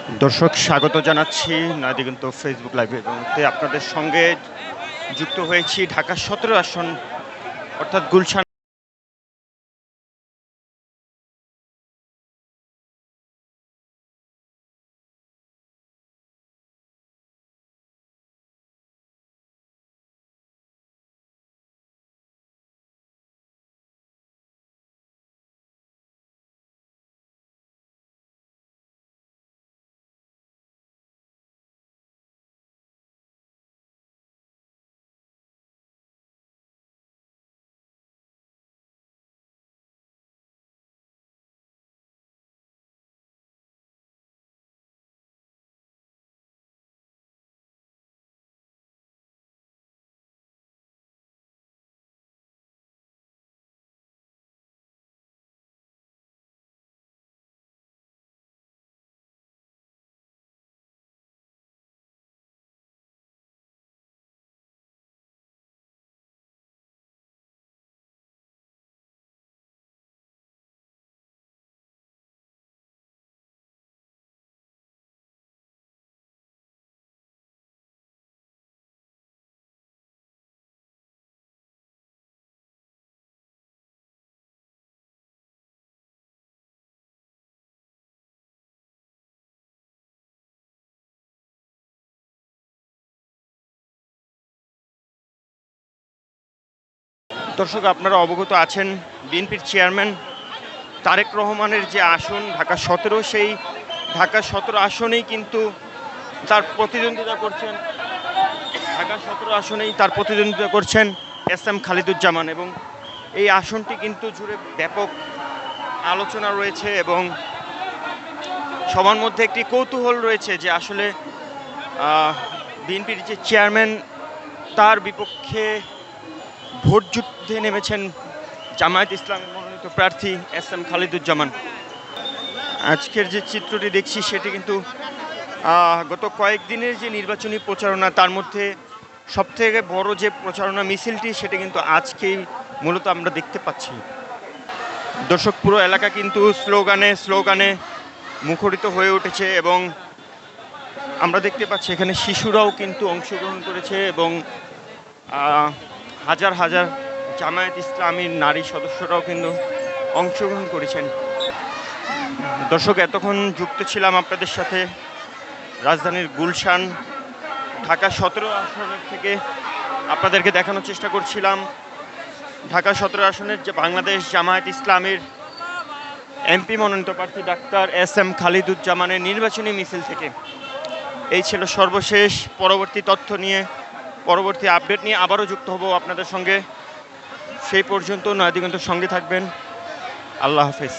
দর্শক স্বাগত জানাচ্ছি নয়াদিগন্ত ফেসবুক লাইভে এবং আপনাদের সঙ্গে যুক্ত হয়েছি ঢাকা ১৭ আসন অর্থাৎ গুলশান। দর্শক আপনারা অবগত আছেন বিএনপির চেয়ারম্যান তারেক রহমানের যে আসন ঢাকা ১৭, সেই ঢাকা ১৭ আসনেই কিন্তু তার প্রতিদ্বন্দ্বিতা করছেন এস এম খালিদুজ্জামান এবং এই আসনটি কিন্তু জুড়ে ব্যাপক আলোচনা রয়েছে এবং সবার মধ্যে একটি কৌতূহল রয়েছে যে আসলে বিএনপির যে চেয়ারম্যান তার বিপক্ষে ভোট যুদ্ধে নেমেছেন জামায়াত ইসলামের মনোনীত প্রার্থী এস এম খালিদুজ্জামান। আজকের যে চিত্রটি দেখছি সেটি কিন্তু গত কয়েকদিনের যে নির্বাচনী প্রচারণা তার মধ্যে সবথেকে বড় যে প্রচারণা মিছিলটি সেটি কিন্তু আজকেই মূলত আমরা দেখতে পাচ্ছি। দর্শক পুরো এলাকা কিন্তু স্লোগানে মুখরিত হয়ে উঠেছে এবং আমরা দেখতে পাচ্ছি এখানে শিশুরাও কিন্তু অংশগ্রহণ করেছে এবং হাজার হাজার জামায়াত ইসলামীর নারী সদস্যরাও কিন্তু অংশগ্রহণ করেছেন। দর্শক এতক্ষণ যুক্ত ছিলাম আপনাদের সাথে রাজধানীর গুলশান ঢাকা ১৭ আসনের থেকে আপনাদেরকে দেখানোর চেষ্টা করছিলাম ঢাকা ১৭ আসনের যে বাংলাদেশ জামায়াত ইসলামীর এমপি মনোনীত প্রার্থী ডাক্তার এস এম খালিদুজ্জামানের নির্বাচনী মিছিল থেকে। এই ছিল সর্বশেষ। পরবর্তী তথ্য নিয়ে পরবর্তী আপডেট নিয়ে আবারও যুক্ত হব আপনাদের সঙ্গে। সেই পর্যন্ত নয়াদিগন্তের সঙ্গে থাকবেন। আল্লাহ হাফেজ।